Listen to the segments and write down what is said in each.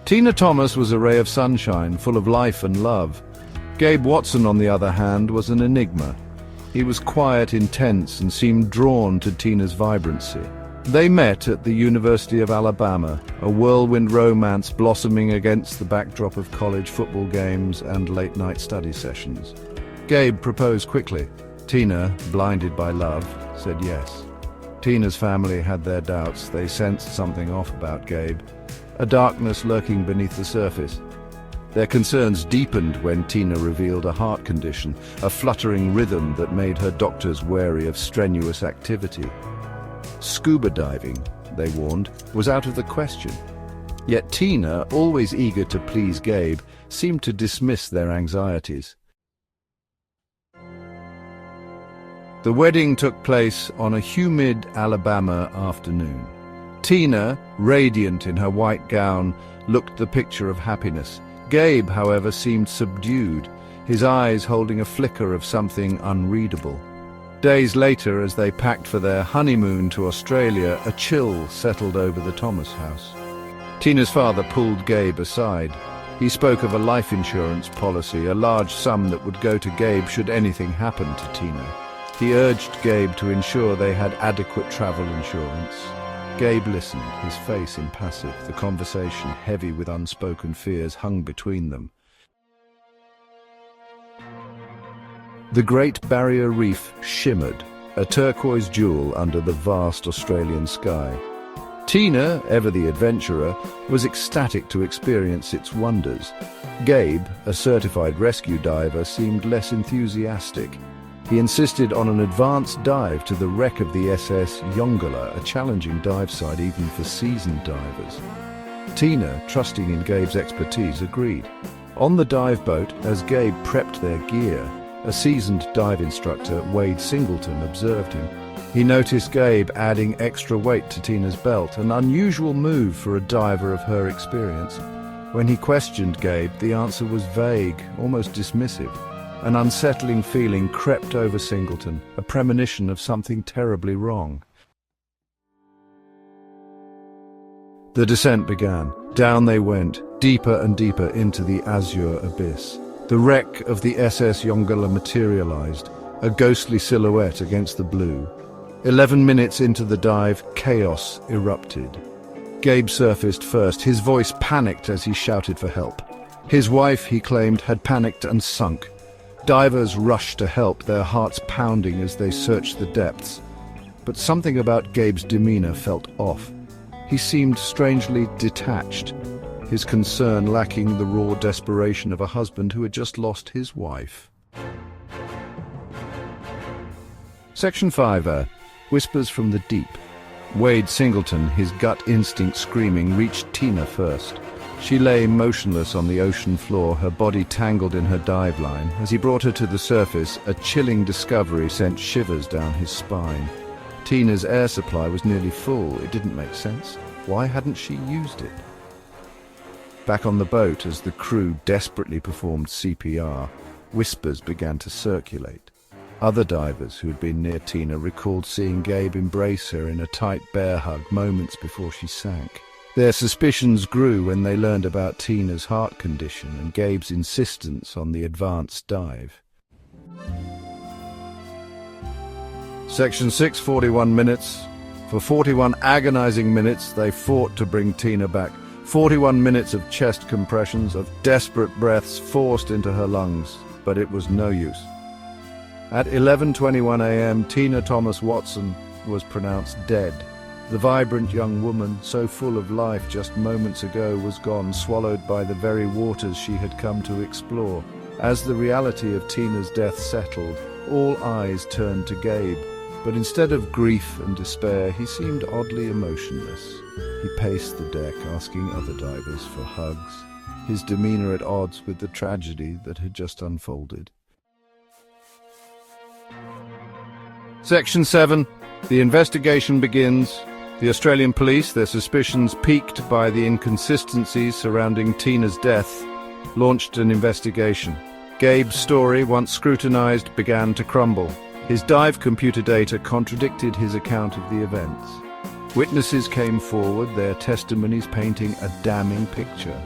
Tina Thomas was a ray of sunshine, full of life and love. Gabe Watson, on the other hand, was an enigma. He was quiet, intense, and seemed drawn to Tina's vibrancy. They met at the University of Alabama, a whirlwind romance blossoming against the backdrop of college football games and late-night study sessions. Gabe proposed quickly. Tina, blinded by love, said yes. Tina's family had their doubts. They sensed something off about Gabe, a darkness lurking beneath the surface. Their concerns deepened when Tina revealed a heart condition, a fluttering rhythm that made her doctors wary of strenuous activity. Scuba diving, they warned, was out of the question. Yet Tina, always eager to please Gabe, seemed to dismiss their anxieties. The wedding took place on a humid Alabama afternoon. Tina, radiant in her white gown, looked the picture of happiness. Gabe, however, seemed subdued, his eyes holding a flicker of something unreadable. Days later, as they packed for their honeymoon to Australia, a chill settled over the Thomas house. Tina's father pulled Gabe aside. He spoke of a life insurance policy, a large sum that would go to Gabe should anything happen to Tina. He urged Gabe to ensure they had adequate travel insurance. Gabe listened, his face impassive. The conversation, heavy with unspoken fears, hung between them. The Great Barrier Reef shimmered, a turquoise jewel under the vast Australian sky. Tina, ever the adventurer, was ecstatic to experience its wonders. Gabe, a certified rescue diver, seemed less enthusiastic. He insisted on an advanced dive to the wreck of the SS Yongala, a challenging dive site even for seasoned divers. Tina, trusting in Gabe's expertise, agreed. On the dive boat, as Gabe prepped their gear, a seasoned dive instructor, Wade Singleton, observed him. He noticed Gabe adding extra weight to Tina's belt, an unusual move for a diver of her experience. When he questioned Gabe, the answer was vague, almost dismissive. An unsettling feeling crept over Singleton, a premonition of something terribly wrong. The descent began. Down they went, deeper and deeper into the azure abyss. The wreck of the SS Yongala materialized, a ghostly silhouette against the blue. 11 minutes into the dive, chaos erupted. Gabe surfaced first, his voice panicked as he shouted for help. His wife, he claimed, had panicked and sunk. Divers rushed to help, their hearts pounding as they searched the depths. But something about Gabe's demeanor felt off. He seemed strangely detached, his concern lacking the raw desperation of a husband who had just lost his wife. Section 5, Whispers from the Deep. Wade Singleton, his gut instinct screaming, reached Tina first. She lay motionless on the ocean floor, her body tangled in her dive line. As he brought her to the surface, a chilling discovery sent shivers down his spine. Tina's air supply was nearly full. It didn't make sense. Why hadn't she used it? Back on the boat, as the crew desperately performed CPR, whispers began to circulate. Other divers who had been near Tina recalled seeing Gabe embrace her in a tight bear hug moments before she sank. Their suspicions grew when they learned about Tina's heart condition and Gabe's insistence on the advanced dive. Section 6, 41 minutes. For 41 agonizing minutes, they fought to bring Tina back. 41 minutes of chest compressions, of desperate breaths forced into her lungs, but it was no use. At 11:21 a.m., Tina Thomas Watson was pronounced dead. The vibrant young woman, so full of life just moments ago, was gone, swallowed by the very waters she had come to explore. As the reality of Tina's death settled, all eyes turned to Gabe, but instead of grief and despair, he seemed oddly emotionless. He paced the deck, asking other divers for hugs, his demeanor at odds with the tragedy that had just unfolded. Section 7. The investigation begins. The Australian police, their suspicions piqued by the inconsistencies surrounding Tina's death, launched an investigation. Gabe's story, once scrutinized, began to crumble. His dive computer data contradicted his account of the events. Witnesses came forward, their testimonies painting a damning picture.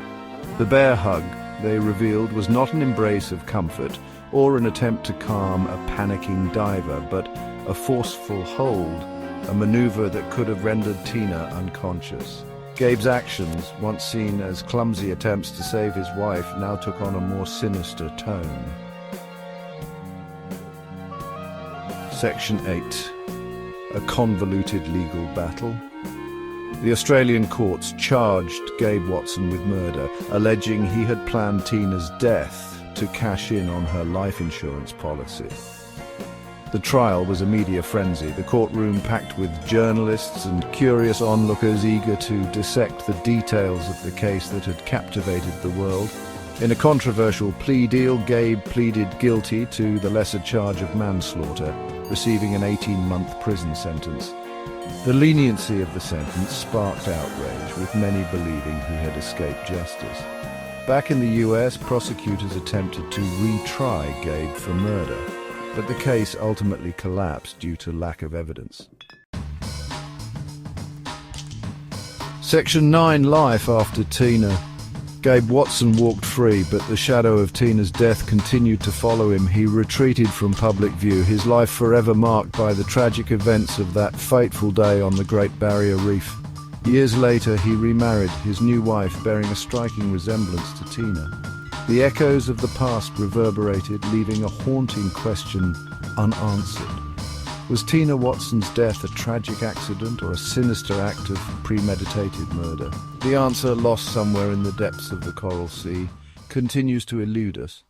The bear hug, they revealed, was not an embrace of comfort or an attempt to calm a panicking diver, but a forceful hold, a maneuver that could have rendered Tina unconscious. Gabe's actions, once seen as clumsy attempts to save his wife, now took on a more sinister tone. Section 8. A convoluted legal battle. The Australian courts charged Gabe Watson with murder, alleging he had planned Tina's death to cash in on her life insurance policy. The trial was a media frenzy, the courtroom packed with journalists and curious onlookers eager to dissect the details of the case that had captivated the world. In a controversial plea deal, Gabe pleaded guilty to the lesser charge of manslaughter, receiving an 18-month prison sentence. The leniency of the sentence sparked outrage, with many believing he had escaped justice. Back in the US, prosecutors attempted to retry Gabe for murder, but the case ultimately collapsed due to lack of evidence. Section 9. Life after Tina. Gabe Watson walked free, but the shadow of Tina's death continued to follow him. He retreated from public view, his life forever marked by the tragic events of that fateful day on the Great Barrier Reef. Years later, he remarried, his new wife bearing a striking resemblance to Tina. The echoes of the past reverberated, leaving a haunting question unanswered. Was Tina Watson's death a tragic accident or a sinister act of premeditated murder? The answer, lost somewhere in the depths of the Coral Sea, continues to elude us.